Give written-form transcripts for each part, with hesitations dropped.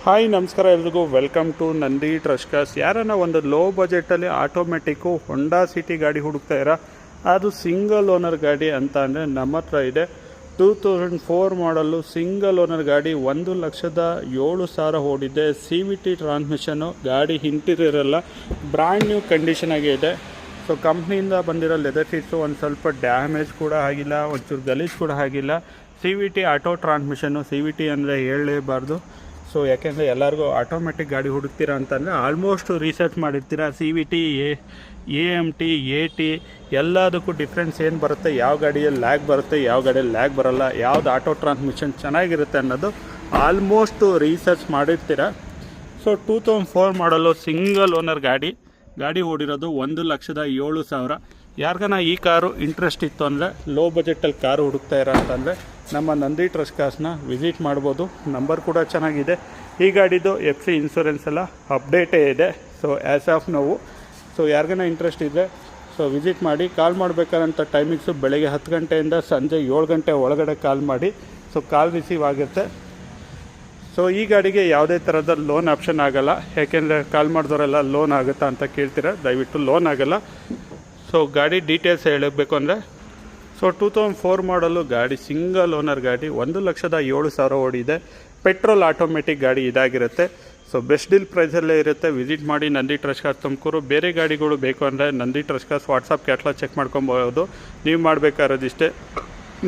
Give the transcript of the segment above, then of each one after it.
Hi ನಮಸ್ಕಾರ ಎಲ್ರಿಗೂ welcome to Nandi ಟ್ರಸ್ಕರ್ಸ್. ಯಾರನ್ನ ಒಂದು ಲೋ ಬಜೆಟಲ್ಲಿ ಆಟೋಮೆಟಿಕ್ಕು ಹೊಂಡಾ ಸಿಟಿ ಗಾಡಿ ಹುಡುಕ್ತಾ ಇರೋ, ಅದು ಸಿಂಗಲ್ ಓನರ್ ಗಾಡಿ ಅಂತ ಅಂದರೆ ನಮ್ಮ ಹತ್ರ ಇದೆ. 2004 ಮಾಡಲು ಸಿಂಗಲ್ ಓನರ್ ಗಾಡಿ, 1,07,000 ಓಡಿದೆ. CVT ಟ್ರಾನ್ಸ್ಮಿಷನ್ನು, ಗಾಡಿ ಇಂಟೀರಿಯರ್ ಎಲ್ಲ ಬ್ರ್ಯಾಂಡ್ ನ್ಯೂ ಕಂಡೀಷನ್ ಆಗಿ ಇದೆ. ಸೊ ಕಂಪ್ನಿಯಿಂದ ಬಂದಿರೋ ಲೆದರ್ ಸೀಟ್ಸು ಒಂದು ಸ್ವಲ್ಪ ಡ್ಯಾಮೇಜ್ ಕೂಡ ಆಗಿಲ್ಲ, ಒಂಚೂರು ಗಲೀಜು ಕೂಡ ಆಗಿಲ್ಲ. CVT ಆಟೋ ಟ್ರಾನ್ಸ್ಮಿಷನ್ನು, CVT ಅಂದರೆ ಹೇಳಲೇಬಾರ್ದು. ಸೊ ಯಾಕೆಂದರೆ ಎಲ್ಲರಿಗೂ ಆಟೋಮೆಟಿಕ್ ಗಾಡಿ ಹುಡುಕ್ತೀರಾ ಅಂತಂದರೆ ಆಲ್ಮೋಸ್ಟ್ ರಿಸರ್ಚ್ ಮಾಡಿರ್ತೀರ. CVT, AMT, AT ಎಲ್ಲದಕ್ಕೂ ಡಿಫ್ರೆನ್ಸ್ ಏನು ಬರುತ್ತೆ, ಯಾವ ಗಾಡಿಯಲ್ಲಿ ಲ್ಯಾಗ್ ಬರುತ್ತೆ, ಯಾವ ಗಾಡಿಯಲ್ಲಿ ಲ್ಯಾಗ್ ಬರೋಲ್ಲ, ಯಾವ್ದು ಆಟೋ ಟ್ರಾನ್ಸ್ಮಿಷನ್ ಚೆನ್ನಾಗಿರುತ್ತೆ ಅನ್ನೋದು ಆಲ್ಮೋಸ್ಟು ರಿಸರ್ಚ್ ಮಾಡಿರ್ತೀರ. ಸೊ 2004 ಮಾಡಲು ಸಿಂಗಲ್ ಓನರ್ ಗಾಡಿ ಓಡಿರೋದು 1,07,000. ಯಾರಿಗಾನ ಈ ಕಾರು ಇಂಟ್ರೆಸ್ಟ್ ಇತ್ತು ಅಂದರೆ, ಲೋ ಬಜೆಟಲ್ಲಿ ಕಾರು ಹುಡುಕ್ತಾ ಇರೋ ಅಂತಂದರೆ ನಮ್ಮ ನಂದಿ ಟ್ರಸ್ಕರ್ಸ್ನ ವಿಸಿಟ್ ಮಾಡ್ಬೋದು. ನಂಬರ್ ಕೂಡ ಚೆನ್ನಾಗಿದೆ. ಈ ಗಾಡಿದು FC ಇನ್ಶೂರೆನ್ಸ್ ಎಲ್ಲ ಅಪ್ಡೇಟೇ ಇದೆ. ಸೊ ಆ್ಯಸ್ ಆಫ್ ನಾವು ಯಾರಿಗಾನ ಇಂಟ್ರೆಸ್ಟ್ ಇದೆ ಸೊ ವಿಸಿಟ್ ಮಾಡಿ. ಕಾಲ್ ಮಾಡಬೇಕಾದಂಥ ಟೈಮಿಂಗ್ಸು ಬೆಳಗ್ಗೆ 10 ಗಂಟೆಯಿಂದ ಸಂಜೆ 7 ಗಂಟೆ ಒಳಗಡೆ ಕಾಲ್ ಮಾಡಿ. ಸೊ ಕಾಲ್ ರಿಸೀವ್ ಆಗುತ್ತೆ. ಸೊ ಈ ಗಾಡಿಗೆ ಯಾವುದೇ ಥರದ ಲೋನ್ ಆಪ್ಷನ್ ಆಗೋಲ್ಲ. ಯಾಕೆಂದರೆ ಕಾಲ್ ಮಾಡಿದವರೆಲ್ಲ ಲೋನ್ ಆಗುತ್ತಾ ಅಂತ ಕೇಳ್ತೀರ, ದಯವಿಟ್ಟು ಲೋನ್ ಆಗೋಲ್ಲ. ಸೊ ಗಾಡಿ ಡೀಟೇಲ್ಸ್ ಹೇಳಬೇಕು ಅಂದರೆ, ಸೊ 2004 ಮಾಡಲು ಗಾಡಿ, ಸಿಂಗಲ್ ಓನರ್ ಗಾಡಿ, 1,07,000 ಓಡಿದೆ. ಪೆಟ್ರೋಲ್ ಆಟೋಮೆಟಿಕ್ ಗಾಡಿ ಇದಾಗಿರುತ್ತೆ. ಸೊ ಬೆಸ್ಟ್ ಡೀಲ್ ಪ್ರೈಸಲ್ಲೇ ಇರುತ್ತೆ. ವಿಸಿಟ್ ಮಾಡಿ ನಂದಿ ಟ್ರಸ್ಕರ್ಸ್ ತುಮಕೂರು. ಬೇರೆ ಗಾಡಿಗಳು ಬೇಕು ಅಂದರೆ ನಂದಿ ಟ್ರಸ್ಕರ್ಸ್ ವಾಟ್ಸಪ್ ಕ್ಯಾಟ್ಲಾಗ್ ಚೆಕ್ ಮಾಡ್ಕೊಬೋದು. ನೀವು ಮಾಡಬೇಕಾಗಿರೋದಿಷ್ಟೇ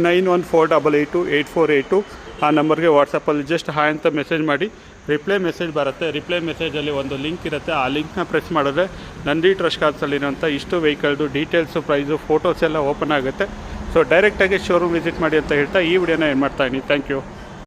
91482848 ಆ ನಂಬರ್ಗೆ ವಾಟ್ಸಪ್ಪಲ್ಲಿ ಜಸ್ಟ್ ಹಾಯ್ ಅಂತ ಮೆಸೇಜ್ ಮಾಡಿ. ರಿಪ್ಲೈ ಮೆಸೇಜ್ ಬರುತ್ತೆ. ರಿಪ್ಲೈ ಮೆಸೇಜಲ್ಲಿ ಒಂದು ಲಿಂಕ್ ಇರುತ್ತೆ. ಆ ಲಿಂಕ್ನ ಪ್ರೆಸ್ ಮಾಡಿದ್ರೆ ನಂದಿ ಟ್ರಸ್ಕರ್ಸಲ್ಲಿರೋಂಥ ಇಷ್ಟು ವೆಹಿಕಲ್ದು ಡೀಟೇಲ್ಸು, ಪ್ರೈಸು, ಫೋಟೋಸ್ ಎಲ್ಲ ಓಪನ್ ಆಗುತ್ತೆ. ಸೊ ಡೈರೆಕ್ಟಾಗಿ ಶೋರೂಮ್ ವಿಸಿಟ್ ಮಾಡಿ ಅಂತ ಹೇಳ್ತಾ ಈ ವಿಡಿಯೋನ ಏನು ಮಾಡ್ತಾಯಿದ್ದೀನಿ. Thank you.